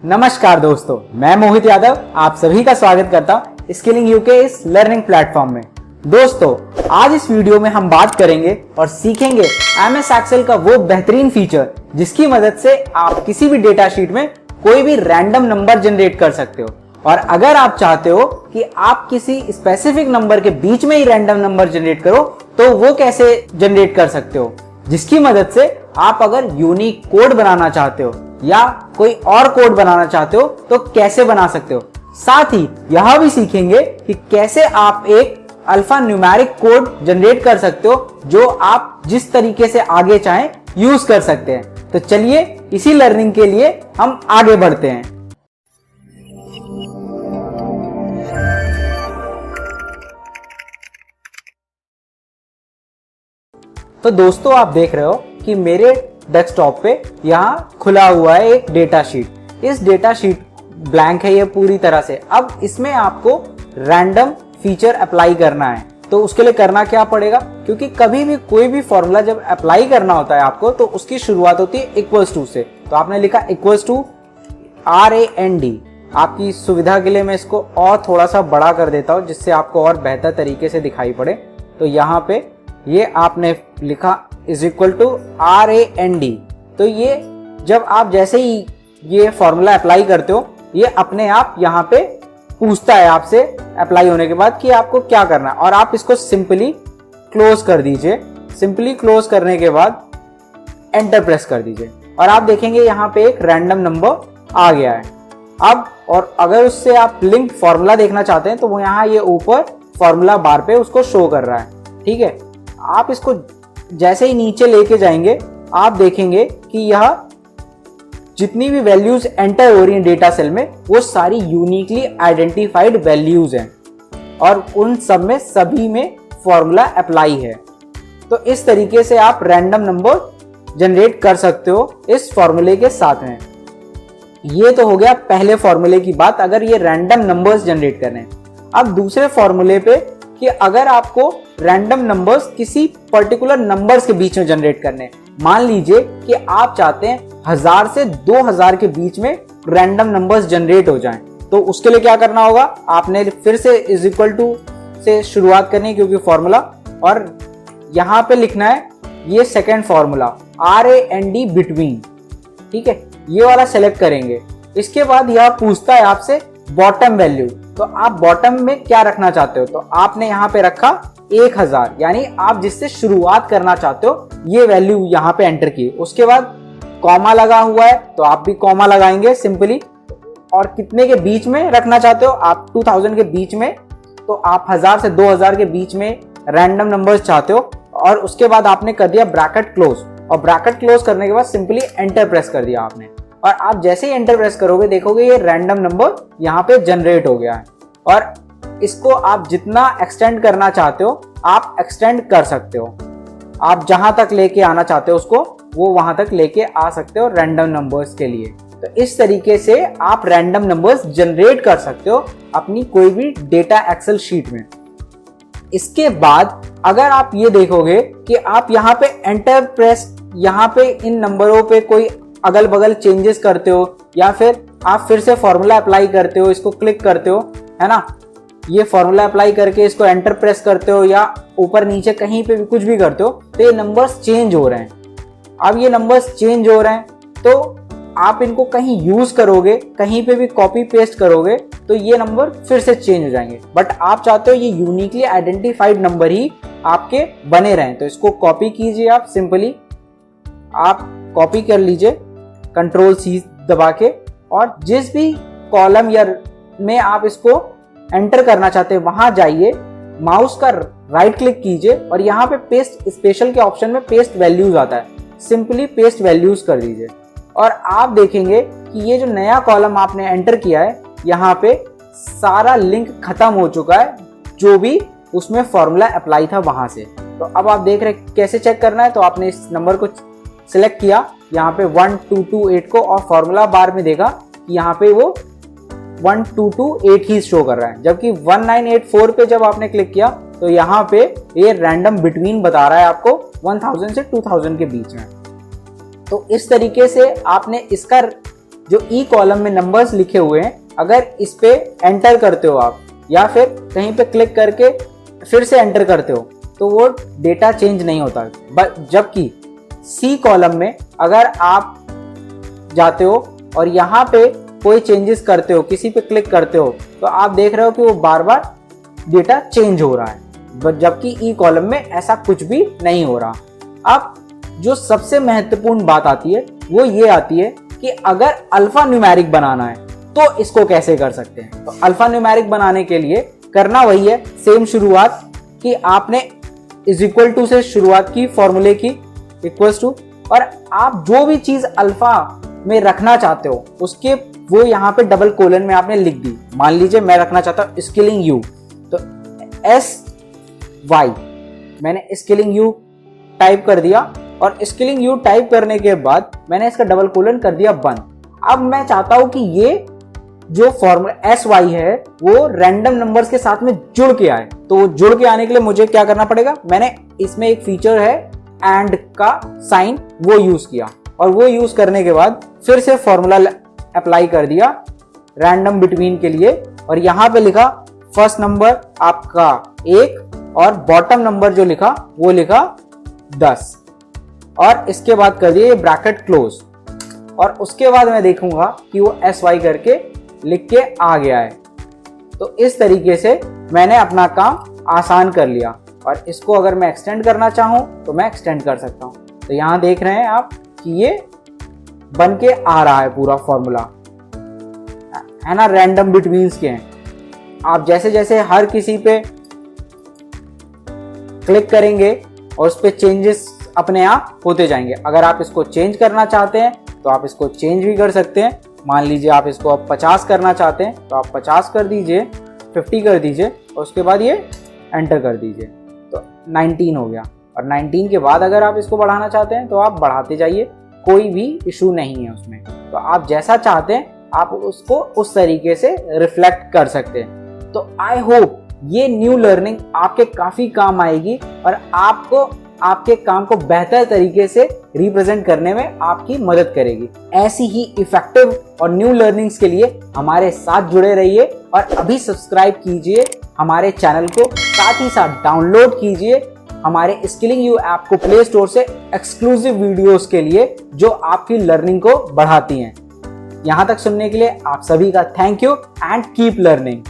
नमस्कार दोस्तों, मैं मोहित यादव आप सभी का स्वागत करता हूं स्किलिंग यूके इस लर्निंग प्लेटफॉर्म में। दोस्तों, आज इस वीडियो में हम बात करेंगे और सीखेंगे एमएस एक्सेल का वो बेहतरीन फीचर जिसकी मदद से आप किसी भी डेटा शीट में कोई भी रैंडम नंबर जनरेट कर सकते हो। और अगर आप चाहते हो कि आप किसी स्पेसिफिक नंबर के बीच में ही रैंडम नंबर जनरेट करो तो वो कैसे जनरेट कर सकते हो, जिसकी मदद से आप अगर यूनिक कोड बनाना चाहते हो या कोई और कोड बनाना चाहते हो तो कैसे बना सकते हो। साथ ही यह भी सीखेंगे कि कैसे आप एक अल्फा न्यूमेरिक कोड जनरेट कर सकते हो जो आप जिस तरीके से आगे चाहें यूज कर सकते हैं। तो चलिए इसी लर्निंग के लिए हम आगे बढ़ते हैं। तो दोस्तों, आप देख रहे हो कि मेरे डेस्कटॉप पे यहाँ खुला हुआ है एक डेटा शीट। इस डेटा शीट ब्लैंक है ये पूरी तरह से। अब इसमें आपको रैंडम फीचर अप्लाई करना है। तो उसके लिए करना क्या पड़ेगा, क्योंकि कभी भी कोई भी फॉर्मूला जब अप्लाई करना होता है आपको तो उसकी शुरुआत होती है इक्वल्स टू से। तो आपने लिखा इक्वल्स टू RAND। आपकी सुविधा के लिए मैं इसको और थोड़ा सा बड़ा कर देता हूँ जिससे आपको और बेहतर तरीके से दिखाई पड़े। तो यहाँ पे ये आपने लिखा इज इक्वल टू RAND। तो ये जब आप जैसे ही ये फॉर्मूला अप्लाई करते हो ये अपने आप यहाँ पे पूछता है आपसे अप्लाई होने के बाद कि आपको क्या करना है, और आप इसको सिंपली क्लोज कर दीजिए। सिंपली क्लोज करने के बाद एंटर प्रेस कर दीजिए और आप देखेंगे यहाँ पे एक रैंडम नंबर आ गया है। अब और अगर उससे आप लिंक फॉर्मूला देखना चाहते हैं तो वो यहाँ ये ऊपर फॉर्मूला बार पे उसको शो कर रहा है। ठीक है, आप इसको जैसे ही नीचे लेके जाएंगे आप देखेंगे कि यह जितनी भी वैल्यूज एंटर हो रही हैं डेटा सेल में वो सारी यूनिकली आइडेंटिफाइड वैल्यूज हैं और उन सब में सभी में फॉर्मूला अप्लाई है। तो इस तरीके से आप रैंडम नंबर जनरेट कर सकते हो इस फॉर्मूले के साथ में। ये तो हो गया पहले फॉर्मूले की बात, अगर ये रैंडम नंबर्स जनरेट करने हैं। अब दूसरे फॉर्मूले पे कि अगर आपको रैंडम नंबर्स किसी पर्टिकुलर नंबर्स के बीच में जनरेट करने, मान लीजिए कि आप चाहते हैं 1000 से 2000 के बीच में रैंडम नंबर्स जनरेट हो जाएं, तो उसके लिए क्या करना होगा, आपने फिर से इज इक्वल टू से शुरुआत करनी है क्योंकि फॉर्मूला, और यहाँ पे लिखना है ये सेकेंड फॉर्मूला RAND बिटवीन। ठीक है, ये वाला सेलेक्ट करेंगे। इसके बाद यह पूछता है आपसे बॉटम वैल्यू, तो आप बॉटम में क्या रखना चाहते हो, तो आपने यहाँ पे रखा 1000, यानी आप जिससे शुरुआत करना चाहते हो ये वैल्यू यहाँ पे एंटर की। उसके बाद कॉमा लगा हुआ है तो आप भी कॉमा लगाएंगे सिंपली, और कितने के बीच में रखना चाहते हो आप 2000 के बीच में, तो आप 1000 से 2000 के बीच में रैंडम नंबर्स चाहते हो। और उसके बाद आपने कर दिया ब्रैकेट क्लोज, और ब्रैकेट क्लोज करने के बाद सिंपली एंटर प्रेस कर दिया आपने, और आप जैसे ही एंटर प्रेस करोगे देखोगे ये रैंडम नंबर यहाँ पे जनरेट हो गया है। और इसको आप जितना एक्सटेंड करना चाहते हो आप एक्सटेंड कर सकते हो। आप जहां तक लेके आना चाहते हो उसको वो वहां तक लेके आ सकते हो रैंडम नंबर्स के लिए। तो इस तरीके से आप रैंडम नंबर्स जनरेट कर सकते हो अपनी कोई भी डेटा एक्सेल शीट में। इसके बाद अगर आप ये देखोगे कि आप यहाँ पे एंटर प्रेस, यहाँ पे इन नंबरों पे कोई अगल बगल चेंजेस करते हो या फिर आप फिर से फॉर्मूला अप्लाई करते हो, इसको क्लिक करते हो, है ना, ये फॉर्मूला अप्लाई करके इसको एंटर प्रेस करते हो या ऊपर नीचे कहीं पे भी कुछ भी करते हो तो ये नंबर्स चेंज हो रहे हैं। अब ये नंबर्स चेंज हो रहे हैं तो आप इनको कहीं यूज करोगे, कहीं पे भी कॉपी पेस्ट करोगे तो ये नंबर फिर से चेंज हो जाएंगे। बट आप चाहते हो ये यूनिकली आइडेंटिफाइड नंबर ही आपके बने रहें, तो इसको कॉपी कीजिए। आप सिंपली आप कॉपी कर लीजिए Ctrl+C दबा के, और जिस भी कॉलम या में आप इसको एंटर करना चाहते हैं वहां जाइए, माउस का राइट क्लिक कीजिए और यहाँ पे पेस्ट स्पेशल के ऑप्शन में पेस्ट वैल्यूज आता है, सिंपली पेस्ट वैल्यूज कर दीजिए। और आप देखेंगे कि ये जो नया कॉलम आपने एंटर किया है यहाँ पे सारा लिंक खत्म हो चुका है जो भी उसमें फॉर्मूला अप्लाई था वहां से। तो अब आप देख रहे हैं कैसे चेक करना है। तो आपने इस नंबर को सिलेक्ट किया यहाँ पे 1228 को, और फॉर्मूला बार में देखा कि यहाँ पे वो 1228 ही शो कर रहा है, जबकि 1984 पे जब आपने क्लिक किया तो यहाँ पे ये रैंडम बिटवीन बता रहा है आपको 1000 से 2000 के बीच में। तो इस तरीके से आपने इसका जो ई कॉलम में नंबर्स लिखे हुए हैं, अगर इस पे एंटर करते हो आप या फिर कहीं पे क्लिक करके फिर से एंटर करते हो तो वो डेटा चेंज नहीं होता। जबकि सी कॉलम में अगर आप जाते हो और यहाँ पे कोई चेंजेस करते हो, किसी पे क्लिक करते हो, तो आप देख रहे हो कि वो बार बार डेटा चेंज हो रहा है, जबकि ई कॉलम में ऐसा कुछ भी नहीं हो रहा। अब जो सबसे महत्वपूर्ण बात आती है वो ये आती है कि अगर अल्फा न्यूमेरिक बनाना है तो इसको कैसे कर सकते हैं। तो अल्फा न्यूमेरिक बनाने के लिए करना वही है, सेम शुरुआत कि आपने इज इक्वल टू से शुरुआत की, फॉर्मूले की इक्वल्स टू, और आप जो भी चीज अल्फा में रखना चाहते हो उसके वो यहाँ पे डबल कोलन में आपने लिख दी। मान लीजिए मैं रखना चाहता हूँ स्केलिंग यू, तो एस वाई मैंने स्केलिंग यू टाइप कर दिया और स्केलिंग यू टाइप करने के बाद मैंने इसका डबल कोलन कर दिया 1। अब मैं चाहता हूं कि ये जो फॉर्मूला एस वाई है वो रैंडम नंबर्स के साथ में जुड़ के आए। तो वो जुड़ के आने के लिए मुझे क्या करना पड़ेगा, मैंने इसमें एक फीचर है एंड का साइन, वो यूज किया और वो यूज करने के बाद फिर से फॉर्मूला अप्लाई कर दिया रैंडम बिटवीन के लिए, और यहां पे लिखा फर्स्ट नंबर आपका 1 और बॉटम नंबर जो लिखा वो लिखा 10, और इसके बाद कर दिए ब्रैकेट क्लोज, और उसके बाद मैं देखूंगा कि वो एस वाई करके लिख के आ गया है। तो इस तरीके से मैंने अपना काम आसान कर लिया, और इसको अगर मैं एक्सटेंड करना चाहूं तो मैं एक्सटेंड कर सकता हूं। तो यहां देख रहे हैं आप कि ये बन के आ रहा है पूरा फॉर्मूला, है ना, रैंडम बिटवीन्स के हैं। आप जैसे जैसे हर किसी पे क्लिक करेंगे और उस पर चेंजेस अपने आप होते जाएंगे। अगर आप इसको चेंज करना चाहते हैं तो आप इसको चेंज भी कर सकते हैं। मान लीजिए आप इसको अब 50 करना चाहते हैं तो आप 50 कर दीजिए, 50 कर दीजिए और उसके बाद ये एंटर कर दीजिए, तो 19 हो गया। और 19 के बाद अगर आप इसको बढ़ाना चाहते हैं तो आप बढ़ाते जाइए, कोई भी इशू नहीं है उसमें। तो आप जैसा चाहते हैं आप उसको उस तरीके से रिफ्लेक्ट कर सकते हैं। तो आई होप ये न्यू लर्निंग आपके काफी काम आएगी और आपको आपके काम को बेहतर तरीके से रिप्रेजेंट करने में आपकी मदद करेगी। ऐसी ही इफेक्टिव और न्यू लर्निंग्स के लिए हमारे साथ जुड़े रहिए और अभी सब्सक्राइब कीजिए हमारे चैनल को, साथ ही साथ डाउनलोड कीजिए हमारे स्किलिंग यू ऐप को प्ले स्टोर से एक्सक्लूसिव वीडियोस के लिए जो आपकी लर्निंग को बढ़ाती हैं। यहां तक सुनने के लिए आप सभी का thank you and keep learning.